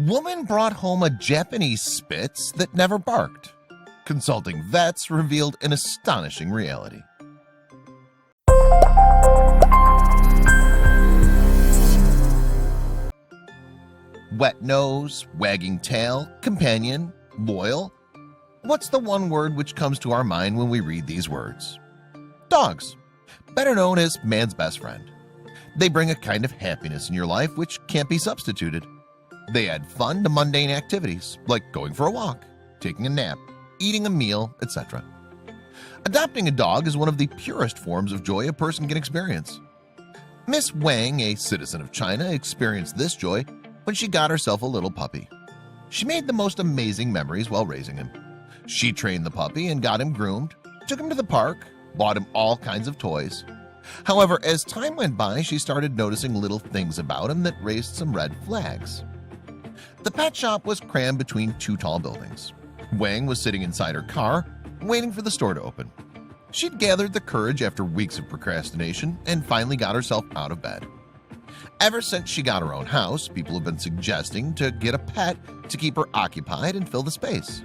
Woman brought home a Japanese Spitz that never barked. Consulting vets revealed an astonishing reality. Wet nose, wagging tail, companion, loyal. What's the one word which comes to our mind when we read these words? Dogs, better known as man's best friend. They bring a kind of happiness in your life which can't be substituted. They add fun to mundane activities like going for a walk, taking a nap, eating a meal, etc. Adopting a dog is one of the purest forms of joy a person can experience. Miss Wang, a citizen of China, experienced this joy when she got herself a little puppy. She made the most amazing memories while raising him. She trained the puppy and got him groomed, took him to the park, bought him all kinds of toys. However, as time went by, she started noticing little things about him that raised some red flags. The pet shop was crammed between two tall buildings. Wang was sitting inside her car, waiting for the store to open. She'd gathered the courage after weeks of procrastination and finally got herself out of bed. Ever since she got her own house, people have been suggesting to get a pet to keep her occupied and fill the space.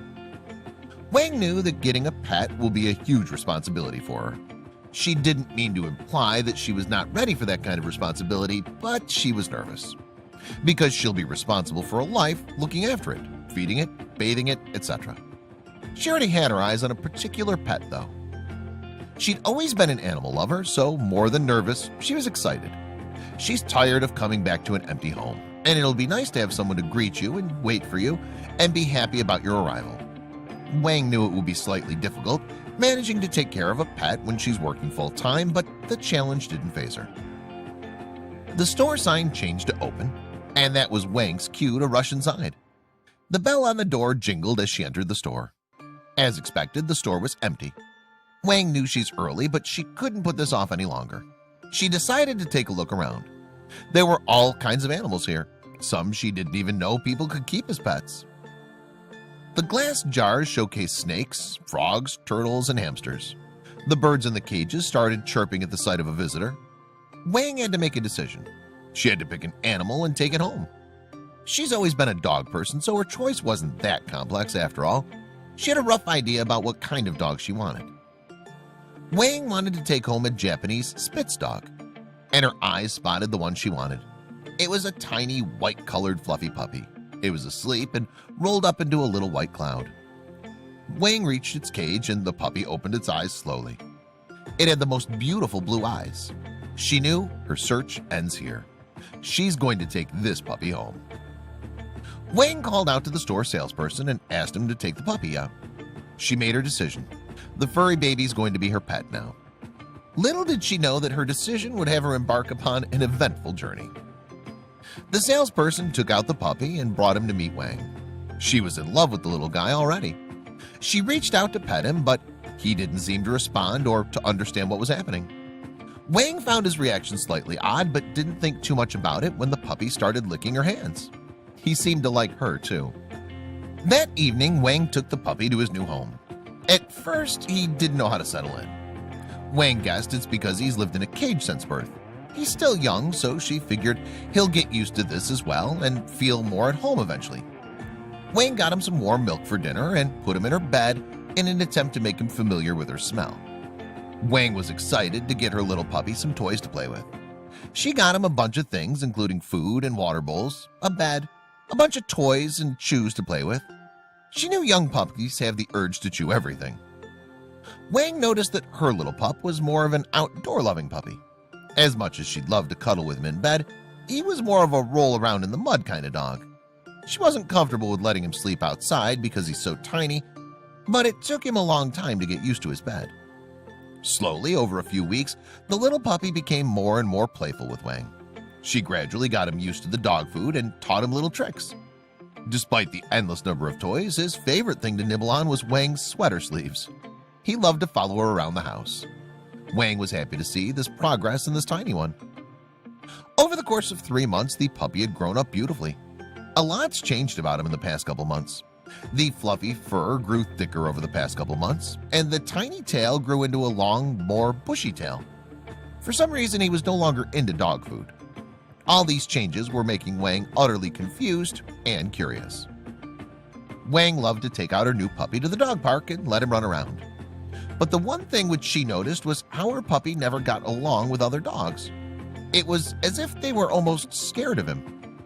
Wang knew that getting a pet will be a huge responsibility for her. She didn't mean to imply that she was not ready for that kind of responsibility, but she was nervous. Because she'll be responsible for a life looking after it, feeding it, bathing it, etc. She already had her eyes on a particular pet, though. She'd always been an animal lover, so more than nervous, she was excited. She's tired of coming back to an empty home, and it'll be nice to have someone to greet you and wait for you and be happy about your arrival. Wang knew it would be slightly difficult managing to take care of a pet when she's working full-time, but the challenge didn't faze her. The store sign changed to open, and that was Wang's cue to rush inside. The bell on the door jingled as she entered the store. As expected, the store was empty. Wang knew she's early, but she couldn't put this off any longer. She decided to take a look around. There were all kinds of animals here. Some she didn't even know people could keep as pets. The glass jars showcased snakes, frogs, turtles, and hamsters. The birds in the cages started chirping at the sight of a visitor. Wang had to make a decision. She had to pick an animal and take it home. She's always been a dog person, so her choice wasn't that complex after all. She had a rough idea about what kind of dog she wanted. Wang wanted to take home a Japanese Spitz dog, and her eyes spotted the one she wanted. It was a tiny, white-colored fluffy puppy. It was asleep and rolled up into a little white cloud. Wang reached its cage and the puppy opened its eyes slowly. It had the most beautiful blue eyes. She knew her search ends here. She's going to take this puppy home. Wang called out to the store salesperson and asked him to take the puppy out. She made her decision. The furry baby's going to be her pet now. Little did she know that her decision would have her embark upon an eventful journey. The salesperson took out the puppy and brought him to meet Wang. She was in love with the little guy already. She reached out to pet him, but he didn't seem to respond or to understand what was happening. Wang found his reaction slightly odd, but didn't think too much about it when the puppy started licking her hands. He seemed to like her too. That evening, Wang took the puppy to his new home. At first, he didn't know how to settle in. Wang guessed it's because he's lived in a cage since birth. He's still young, so she figured he'll get used to this as well and feel more at home eventually. Wang got him some warm milk for dinner and put him in her bed in an attempt to make him familiar with her smell. Wang was excited to get her little puppy some toys to play with. She got him a bunch of things, including food and water bowls, a bed, a bunch of toys and chews to play with. She knew young puppies have the urge to chew everything. Wang noticed that her little pup was more of an outdoor-loving puppy. As much as she'd love to cuddle with him in bed, he was more of a roll-around-in-the-mud kind of dog. She wasn't comfortable with letting him sleep outside because he's so tiny, but it took him a long time to get used to his bed. Slowly, over a few weeks, the little puppy became more and more playful with Wang. She gradually got him used to the dog food and taught him little tricks. Despite the endless number of toys, his favorite thing to nibble on was Wang's sweater sleeves. He loved to follow her around the house. Wang was happy to see this progress in this tiny one. Over the course of 3 months, the puppy had grown up beautifully. A lot's changed about him in the past couple months. The fluffy fur grew thicker over the past couple months, and the tiny tail grew into a long, more bushy tail. For some reason, he was no longer into dog food. All these changes were making Wang utterly confused and curious. Wang loved to take out her new puppy to the dog park and let him run around. But the one thing which she noticed was how her puppy never got along with other dogs. It was as if they were almost scared of him.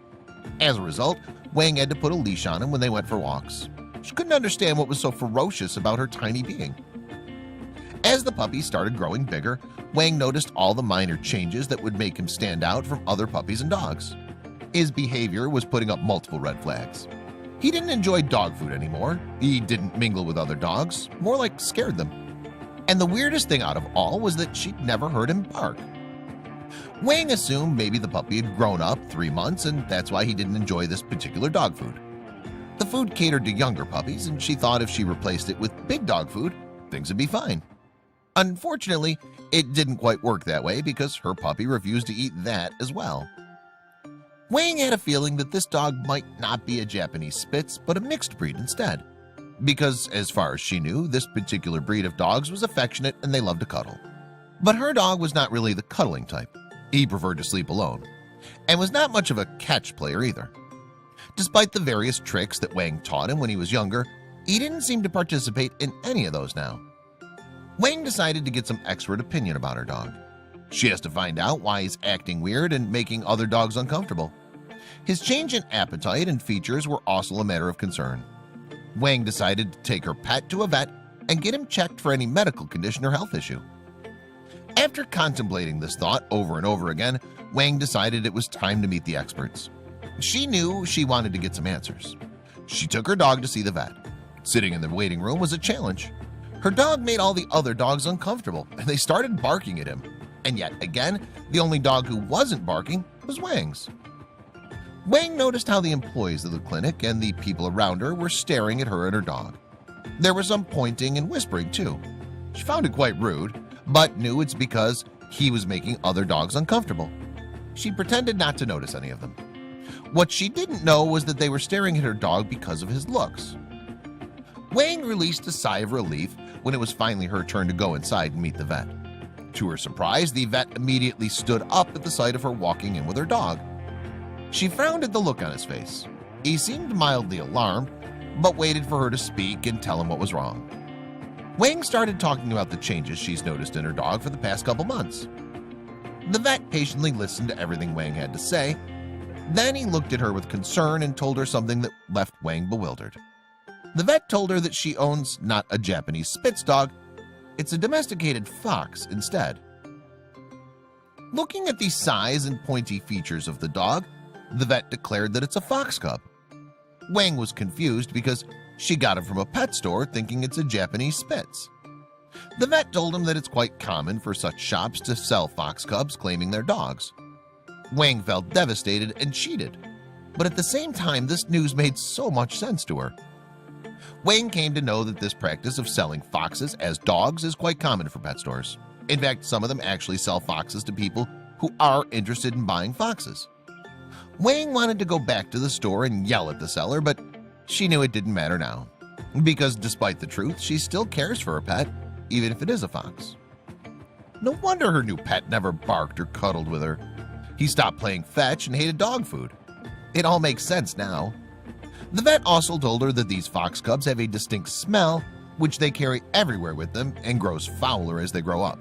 As a result, Wang had to put a leash on him when they went for walks. She couldn't understand what was so ferocious about her tiny being. As the puppy started growing bigger, Wang noticed all the minor changes that would make him stand out from other puppies and dogs. His behavior was putting up multiple red flags. He didn't enjoy dog food anymore. He didn't mingle with other dogs, more like scared them. And the weirdest thing out of all was that she'd never heard him bark. Wang assumed maybe the puppy had grown up 3 months and that's why he didn't enjoy this particular dog food. The food catered to younger puppies and she thought if she replaced it with big dog food, things would be fine. Unfortunately, it didn't quite work that way because her puppy refused to eat that as well. Wang had a feeling that this dog might not be a Japanese Spitz but a mixed breed instead, because as far as she knew, this particular breed of dogs was affectionate and they loved to cuddle. But her dog was not really the cuddling type. He preferred to sleep alone and was not much of a catch player either. Despite the various tricks that Wang taught him when he was younger, he didn't seem to participate in any of those now. Wang decided to get some expert opinion about her dog. She has to find out why he's acting weird and making other dogs uncomfortable. His change in appetite and features were also a matter of concern. Wang decided to take her pet to a vet and get him checked for any medical condition or health issue. After contemplating this thought over and over again, Wang decided it was time to meet the experts. She knew she wanted to get some answers. She took her dog to see the vet. Sitting in the waiting room was a challenge. Her dog made all the other dogs uncomfortable and they started barking at him. And yet again, the only dog who wasn't barking was Wang's. Wang noticed how the employees of the clinic and the people around her were staring at her and her dog. There was some pointing and whispering too. She found it quite rude, but knew it's because he was making other dogs uncomfortable. She pretended not to notice any of them. What she didn't know was that they were staring at her dog because of his looks. Wang released a sigh of relief when it was finally her turn to go inside and meet the vet. To her surprise, the vet immediately stood up at the sight of her walking in with her dog. She frowned at the look on his face. He seemed mildly alarmed, but waited for her to speak and tell him what was wrong. Wang started talking about the changes she's noticed in her dog for the past couple months. The vet patiently listened to everything Wang had to say. Then he looked at her with concern and told her something that left Wang bewildered. The vet told her that she owns not a Japanese Spitz dog, it's a domesticated fox instead. Looking at the size and pointy features of the dog, the vet declared that it's a fox cub. Wang was confused because she got it from a pet store thinking it's a Japanese Spitz. The vet told him that it's quite common for such shops to sell fox cubs claiming they're dogs. Wang felt devastated and cheated, but at the same time this news made so much sense to her. Wang came to know that this practice of selling foxes as dogs is quite common for pet stores. In fact, some of them actually sell foxes to people who are interested in buying foxes. Wang wanted to go back to the store and yell at the seller, but she knew it didn't matter now, because despite the truth, she still cares for her pet, even if it is a fox. No wonder her new pet never barked or cuddled with her. He stopped playing fetch and hated dog food. It all makes sense now. The vet also told her that these fox cubs have a distinct smell, which they carry everywhere with them and grows fouler as they grow up.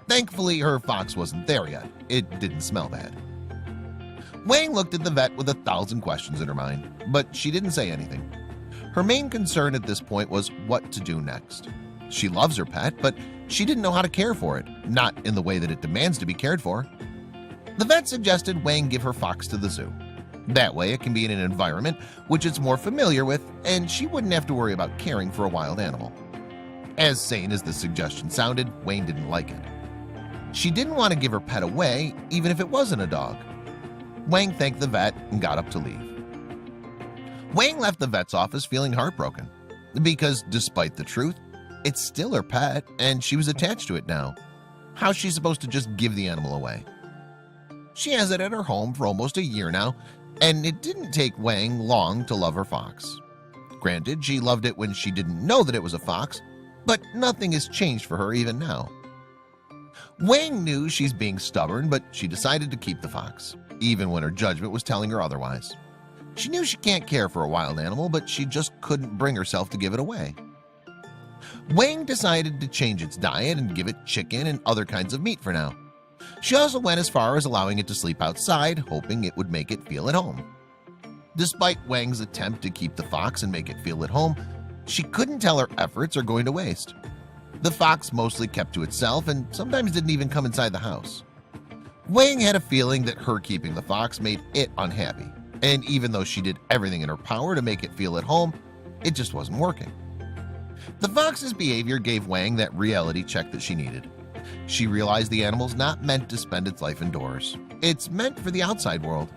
Thankfully, her fox wasn't there yet. It didn't smell bad. Wang looked at the vet with 1,000 questions in her mind, but she didn't say anything. Her main concern at this point was what to do next. She loves her pet, but she didn't know how to care for it, not in the way that it demands to be cared for. The vet suggested Wang give her fox to the zoo. That way it can be in an environment which it's more familiar with, and she wouldn't have to worry about caring for a wild animal. As sane as the suggestion sounded, Wang didn't like it. She didn't want to give her pet away, even if it wasn't a dog. Wang thanked the vet and got up to leave. Wang left the vet's office feeling heartbroken, because despite the truth, it's still her pet and she was attached to it now. How's she supposed to just give the animal away? She has it at her home for almost a year now, and it didn't take Wang long to love her fox. Granted, she loved it when she didn't know that it was a fox, but nothing has changed for her even now. Wang knew she's being stubborn, but she decided to keep the fox, even when her judgment was telling her otherwise. She knew she can't care for a wild animal, but she just couldn't bring herself to give it away. Wang decided to change its diet and give it chicken and other kinds of meat for now. She also went as far as allowing it to sleep outside, hoping it would make it feel at home. Despite Wang's attempt to keep the fox and make it feel at home, she couldn't tell her efforts are going to waste. The fox mostly kept to itself and sometimes didn't even come inside the house. Wang had a feeling that her keeping the fox made it unhappy, and even though she did everything in her power to make it feel at home, it just wasn't working. The fox's behavior gave Wang that reality check that she needed. She realized the animal's not meant to spend its life indoors. It's meant for the outside world,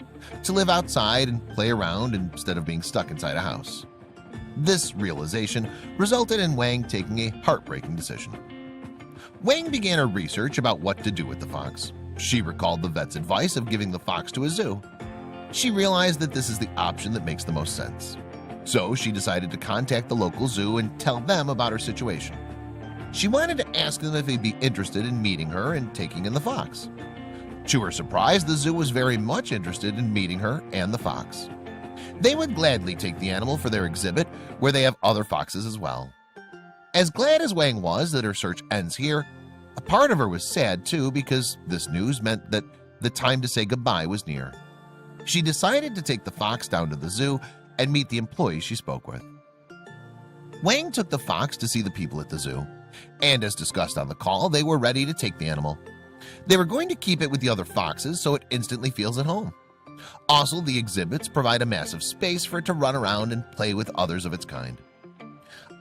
to live outside and play around instead of being stuck inside a house. This realization resulted in Wang taking a heartbreaking decision. Wang began her research about what to do with the fox. She recalled the vet's advice of giving the fox to a zoo. She realized that this is the option that makes the most sense. So she decided to contact the local zoo and tell them about her situation. She wanted to ask them if they'd be interested in meeting her and taking in the fox. To her surprise, the zoo was very much interested in meeting her and the fox. They would gladly take the animal for their exhibit, where they have other foxes as well. As glad as Wang was that her search ends here, a part of her was sad too, because this news meant that the time to say goodbye was near. She decided to take the fox down to the zoo and meet the employees she spoke with. Wang took the fox to see the people at the zoo, and as discussed on the call, they were ready to take the animal. They were going to keep it with the other foxes so it instantly feels at home. Also, the exhibits provide a massive space for it to run around and play with others of its kind.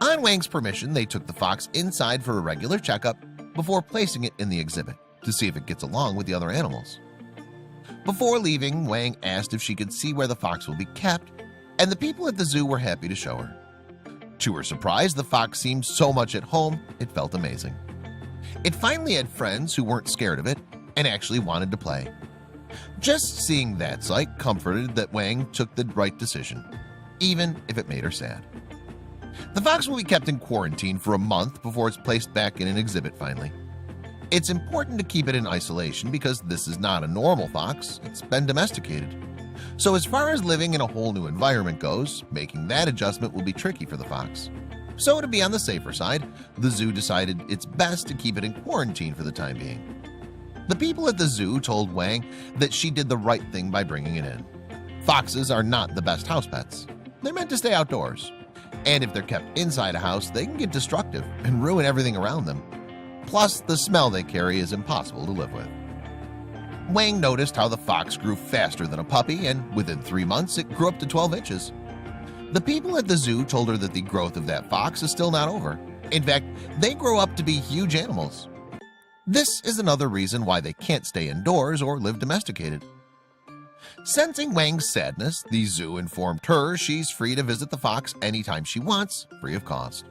On Wang's permission, they took the fox inside for a regular checkup before placing it in the exhibit to see if it gets along with the other animals. Before leaving, Wang asked if she could see where the fox will be kept, and the people at the zoo were happy to show her. To her surprise, the fox seemed so much at home, it felt amazing. It finally had friends who weren't scared of it and actually wanted to play. Just seeing that sight comforted that Wang took the right decision, even if it made her sad. The fox will be kept in quarantine for a month before it's placed back in an exhibit finally. It's important to keep it in isolation because this is not a normal fox, it's been domesticated. So as far as living in a whole new environment goes, making that adjustment will be tricky for the fox. So to be on the safer side, the zoo decided it's best to keep it in quarantine for the time being. The people at the zoo told Wang that she did the right thing by bringing it in. Foxes are not the best house pets. They're meant to stay outdoors. And if they're kept inside a house, they can get destructive and ruin everything around them. Plus, the smell they carry is impossible to live with. Wang noticed how the fox grew faster than a puppy, and within 3 months, it grew up to 12 inches. The people at the zoo told her that the growth of that fox is still not over. In fact, they grow up to be huge animals. This is another reason why they can't stay indoors or live domesticated. Sensing Wang's sadness, the zoo informed her she's free to visit the fox anytime she wants, free of cost.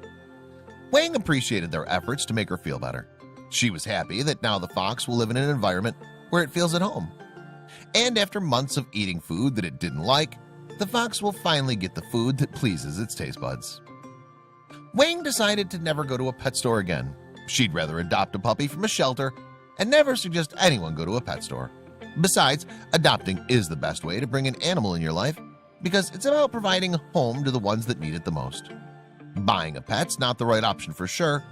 Wang appreciated their efforts to make her feel better. She was happy that now the fox will live in an environment where it feels at home. And after months of eating food that it didn't like, the fox will finally get the food that pleases its taste buds. Wang decided to never go to a pet store again. She'd rather adopt a puppy from a shelter and never suggest anyone go to a pet store. Besides, adopting is the best way to bring an animal in your life because it's about providing a home to the ones that need it the most. Buying a pet's not the right option for sure,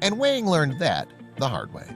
and Wang learned that the hard way.